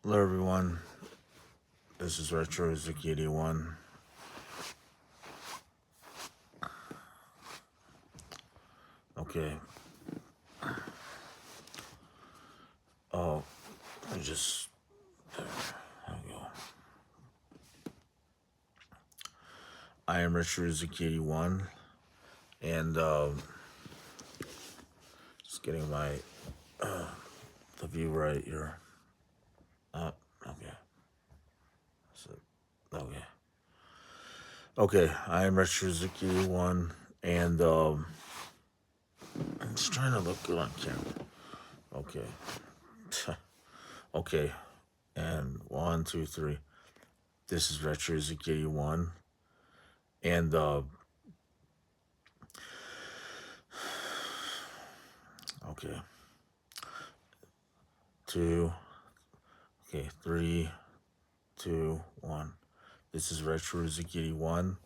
Hello everyone, this is Retro Zuki 81. Okay, oh, I just, there we go. I am Retro Zuki 81, and just getting the view right here. Okay, so, okay. Okay, I am Retro Zuki 81, and I'm just trying to look good on camera. Okay. Okay, and one, two, three. This is Retro Zuki 81, and okay, two, okay, three, two, one. This is Retro Zikiri 1.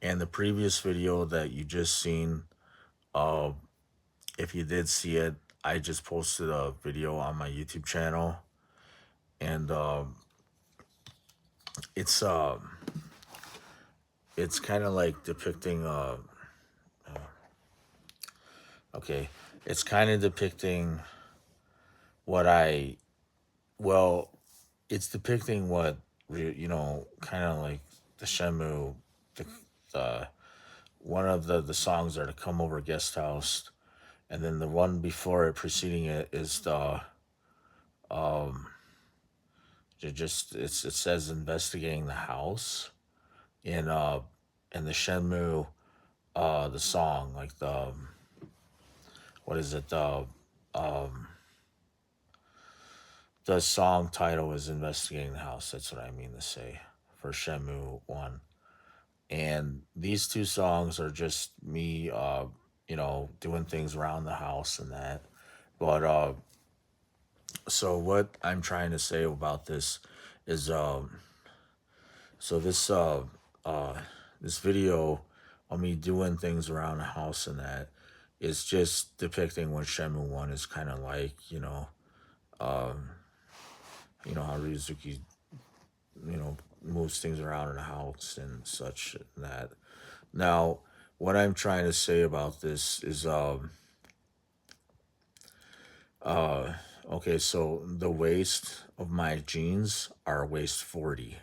And the previous video that you just seen, uh, if you did see it, I just posted a video on my YouTube channel. And it's uh, it's kind of like depicting, okay, it's kind of depicting what I, well, it's depicting what, kind of like the Shenmue, the one of the songs are the Come Over Guest House, and then the one before it, preceding it, is the it says investigating the house in in the Shenmue, the song, like the what is it, the song title is investigating the house. That's what I mean to say for Shenmue 1. And these two songs are just me, doing things around the house and that. But so what I'm trying to say about this is, so uh this video of me doing things around the house and that is just depicting what Shenmue 1 is kind of like, how Ryuzuki, moves things around in the house and such and that. Now, what I'm trying to say about this is, okay, so the waist of my jeans are waist 40.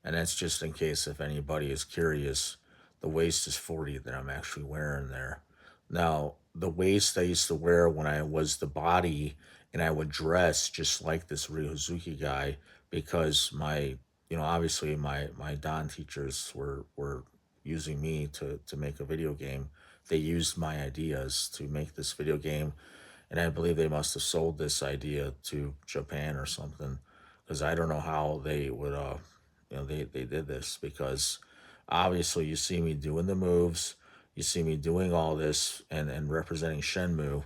And that's just in case if anybody is curious. The waist is 40 that I'm actually wearing there. Now, the waist I used to wear when I was the body, and I would dress just like this Ryozuki guy, because obviously my Don teachers were using me to make a video game. They used my ideas to make this video game, and I believe they must have sold this idea to Japan or something, because I don't know how they would they did this, because obviously you see me doing the moves, you see me doing all this and representing Shenmue.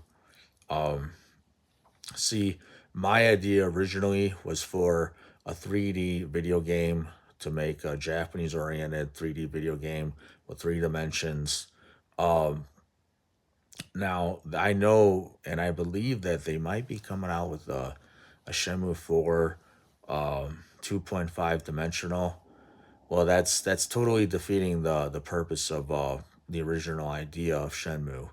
See, my idea originally was for a 3D video game, to make a Japanese oriented 3D video game with three dimensions. Now, I know and I believe that they might be coming out with a Shenmue 4, 2.5 dimensional. Well, that's totally defeating the purpose of the original idea of Shenmue.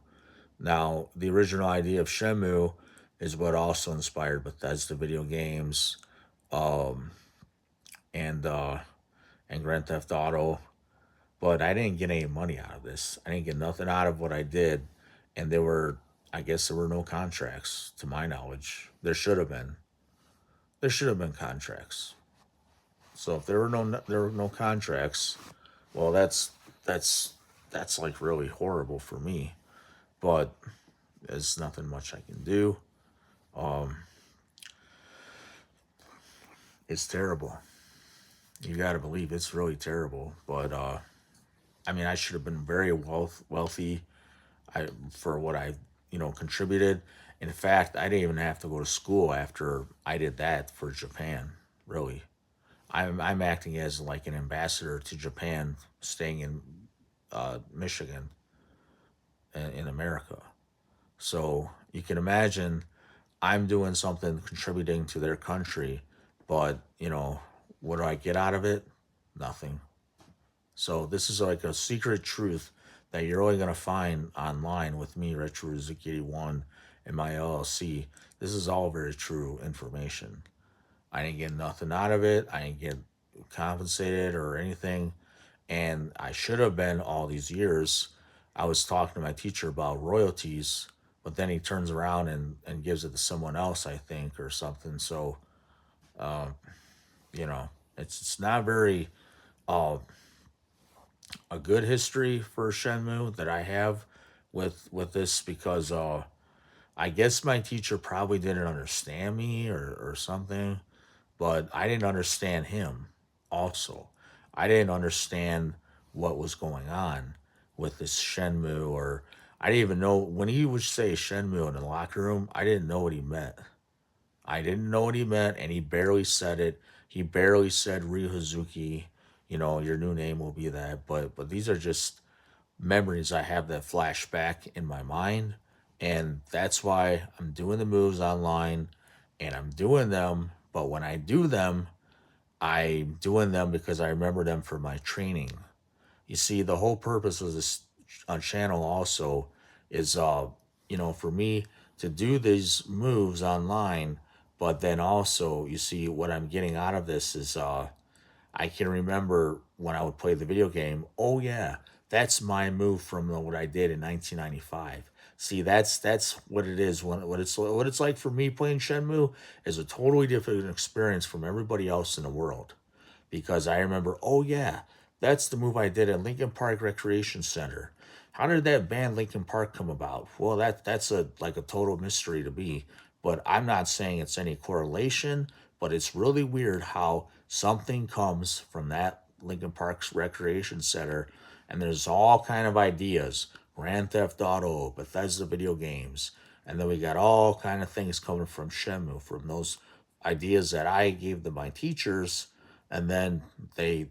Now, the original idea of Shenmue is what also inspired Bethesda video games, and and Grand Theft Auto. But I didn't get any money out of this. I didn't get nothing out of what I did, and I guess there were no contracts to my knowledge. There should have been. There should have been contracts. So if there were no contracts, well, that's that's like really horrible for me. But there's nothing much I can do. It's terrible. You got to believe it's really terrible. But I mean, I should have been very wealthy. For what I contributed. In fact, I didn't even have to go to school after I did that for Japan. Really, I'm acting as like an ambassador to Japan, staying in Michigan, in America. So you can imagine I'm doing something contributing to their country, But, what do I get out of it? Nothing. So this is like a secret truth that you're only gonna find online with me, Retro Rizuki 81, and my LLC. This is all very true information. I didn't get nothing out of it. I didn't get compensated or anything. And I should have been all these years. I was talking to my teacher about royalties, but then he turns around and gives it to someone else, I think, or something. So, you know, it's not very uh, a good history for Shenmue that I have with this because I guess my teacher probably didn't understand me or something, but I didn't understand him also. I didn't understand what was going on with this Shenmue, or I didn't even know when he would say Shenmue in the locker room, I didn't know what he meant. I didn't know what he meant, and he barely said it. He barely said Ryu Hazuki, your new name will be that. But these are just memories I have that flash back in my mind. And that's why I'm doing the moves online and I'm doing them. But when I do them, I'm doing them because I remember them for my training. You see, the whole purpose of this channel also is, for me to do these moves online, but then also, you see, what I'm getting out of this is, I can remember when I would play the video game. Oh yeah, that's my move from what I did in 1995. See, that's what it is. What it's like for me playing Shenmue is a totally different experience from everybody else in the world because I remember, oh yeah, that's the move I did at Lincoln Park Recreation Center. How did that band Lincoln Park come about? Well, that's a total mystery to me, but I'm not saying it's any correlation, but it's really weird how something comes from that Lincoln Park's Recreation Center and there's all kind of ideas, Grand Theft Auto, Bethesda video games, and then we got all kind of things coming from Shenmue, from those ideas that I gave to my teachers, and then they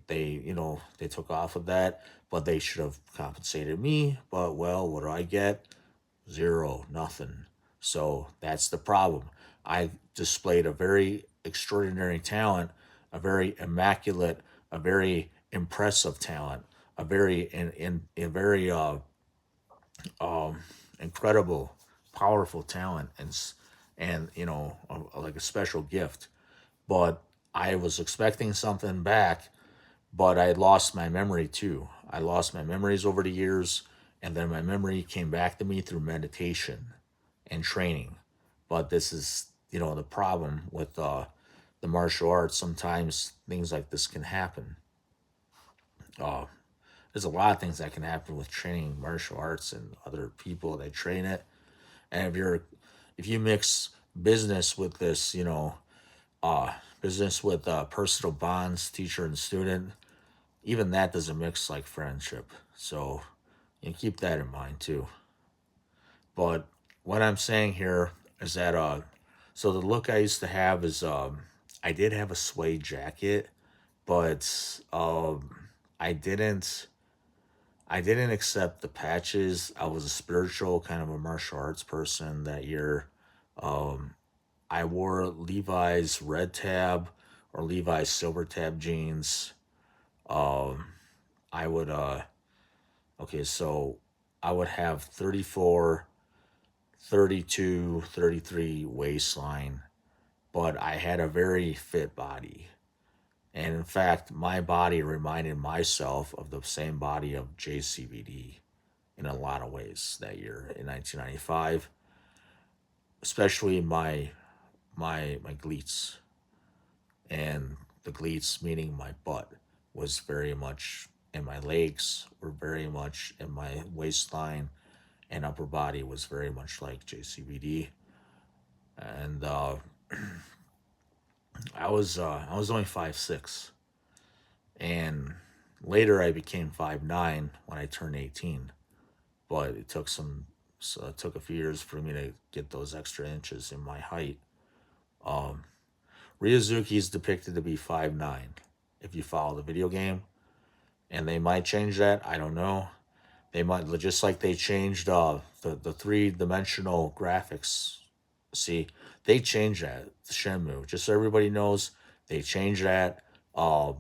took off of that, but they should have compensated me. But well, what do I get? Zero, nothing. So that's the problem. I displayed a very extraordinary talent, a very immaculate, a very impressive talent, a very in a very incredible, powerful talent, and like a special gift. But I was expecting something back, but I lost my memory too. I lost my memories over the years, and then my memory came back to me through meditation and training. But this is, the problem with the martial arts. Sometimes things like this can happen. Uh, there's a lot of things that can happen with training martial arts and other people that train it. And if you mix business with this, business with personal bonds, teacher and student, even that doesn't mix like friendship. So you keep that in mind too. But what I'm saying here is that so the look I used to have is I did have a suede jacket, but I didn't I didn't accept the patches. I was a spiritual kind of a martial arts person that year. Um, I wore Levi's red tab or Levi's silver tab jeans. Um, I would okay, so I would have 34, 32, 33 waistline, but I had a very fit body. And in fact, my body reminded myself of the same body of JCVD in a lot of ways that year in 1995, especially my cleats, and the cleats meaning my butt was very much, and my legs were very much, and my waistline and upper body was very much like JCVD. And I was only 5'6", and later I became 5'9" when I turned 18. But it took so it took a few years for me to get those extra inches in my height. Um, Ryozuki is depicted to be 5'9" if you follow the video game, and they might change that. I don't know. They might, just like they changed the 3-dimensional graphics. See, they changed that Shenmue. Just so everybody knows, They changed that. I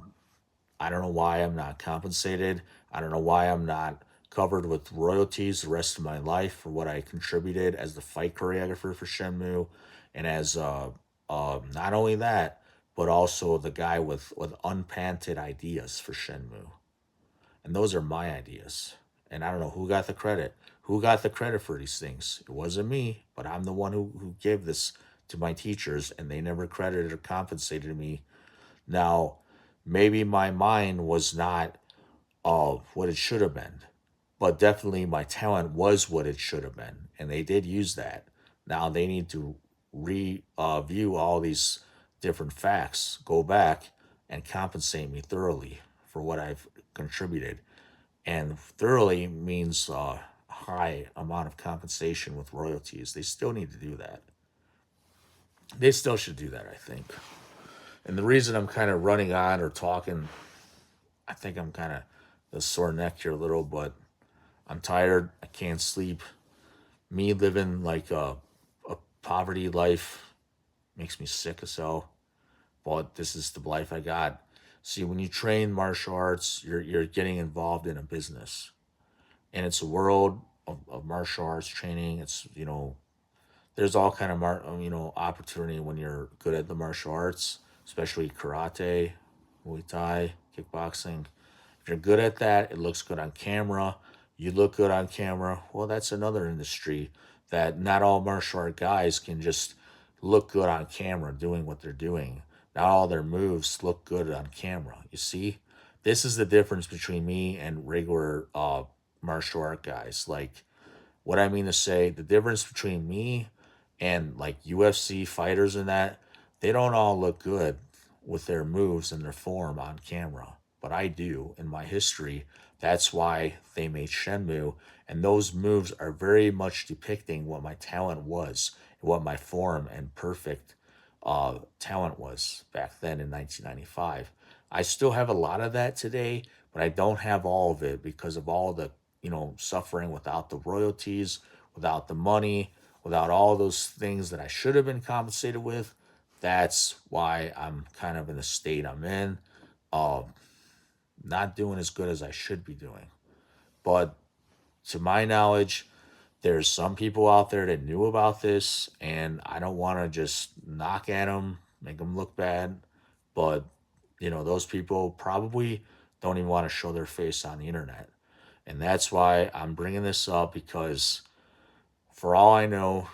don't know why I'm not compensated. I don't know why I'm not covered with royalties the rest of my life for what I contributed as the fight choreographer for Shenmue, and as not only that, but also the guy with unpatented ideas for Shenmue. And those are my ideas. And I don't know who got the credit. Who got the credit for these things? It wasn't me, but I'm the one who gave this to my teachers, and they never credited or compensated me. Now, maybe my mind was not what it should have been, but definitely my talent was what it should have been, and they did use that. Now they need to review all these different facts, go back and compensate me thoroughly for what I've contributed. And thoroughly means high amount of compensation with royalties. They still need to do that. They still should do that, I think. And the reason I'm kind of running on or talking, I think I'm kind of the sore neck here a little, but I'm tired. I can't sleep. Me living like a poverty life makes me sick as hell. But this is the life I got. See, when you train martial arts, you're getting involved in a business, and it's a world of martial arts training. It's there's all kind of opportunity when you're good at the martial arts, especially karate, Muay Thai, kickboxing. If you're good at that, it looks good on camera. You look good on camera. Well, that's another industry that not all martial art guys can just look good on camera doing what they're doing. Not all their moves look good on camera. You see, this is the difference between me and regular martial art guys. Like, what I mean to say, the difference between me and like UFC fighters and that, they don't all look good with their moves and their form on camera. But I do in my history. That's why they made Shenmue. And those moves are very much depicting what my talent was, and what my form and perfect talent was back then in 1995. I still have a lot of that today, but I don't have all of it because of all the suffering without the royalties, without the money, without all those things that I should have been compensated with. That's why I'm kind of in the state I'm in, not doing as good as I should be doing. But to my knowledge, there's some people out there that knew about this, and I don't want to just knock at them, make them look bad. But, those people probably don't even want to show their face on the internet. And that's why I'm bringing this up because, for all I know,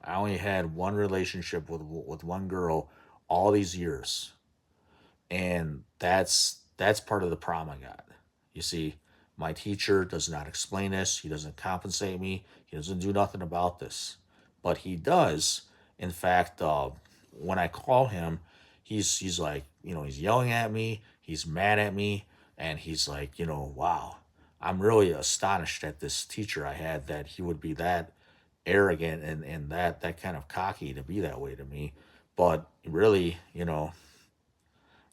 I only had one relationship with one girl all these years, and that's part of the problem I got. You see, my teacher does not explain this. He doesn't compensate me. He doesn't do nothing about this, but he does. In fact, when I call him, he's like, he's yelling at me. He's mad at me, and he's like, wow, I'm really astonished at this teacher I had that he would be that arrogant and that kind of cocky to be that way to me. But really,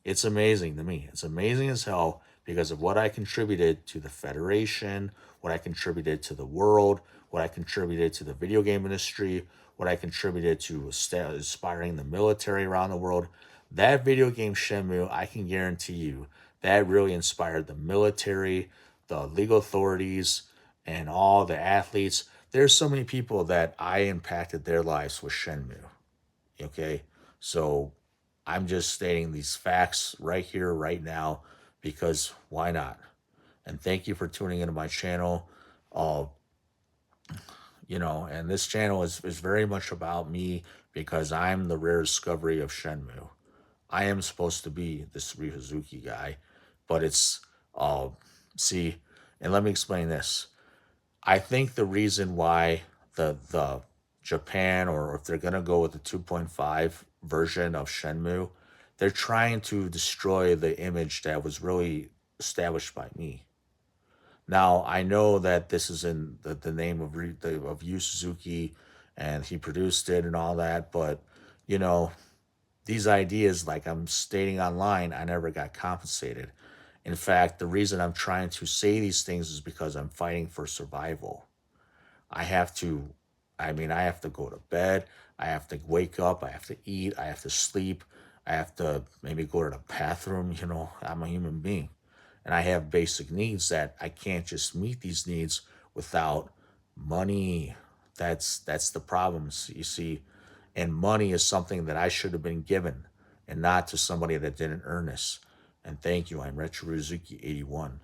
it's amazing to me. It's amazing as hell because of what I contributed to the Federation, what I contributed to the world, what I contributed to the video game industry, what I contributed to inspiring the military around the world. That video game Shenmue, I can guarantee you, that really inspired the military, the legal authorities, and all the athletes. There's so many people that I impacted their lives with Shenmue. Okay. So I'm just stating these facts right here, right now, because why not? And thank you for tuning into my channel. Uh, and this channel is very much about me because I'm the rare discovery of Shenmue. I am supposed to be this Ryuzuki guy, but it's, uh, see, and let me explain this. I think the reason why the Japan, or if they're gonna go with the 2.5 version of Shenmue, they're trying to destroy the image that was really established by me. Now I know that this is in the name of Yu Suzuki, and he produced it and all that, but you know these ideas, like I'm stating online, I never got compensated. In fact, the reason I'm trying to say these things is because I'm fighting for survival. I have to, I mean, I have to go to bed. I have to wake up, I have to eat, I have to sleep, I have to maybe go to the bathroom. I'm a human being. And I have basic needs that I can't just meet these needs without money. That's the problems, you see. And money is something that I should have been given and not to somebody that didn't earn this. And thank you. I'm Retro Rizuki 81.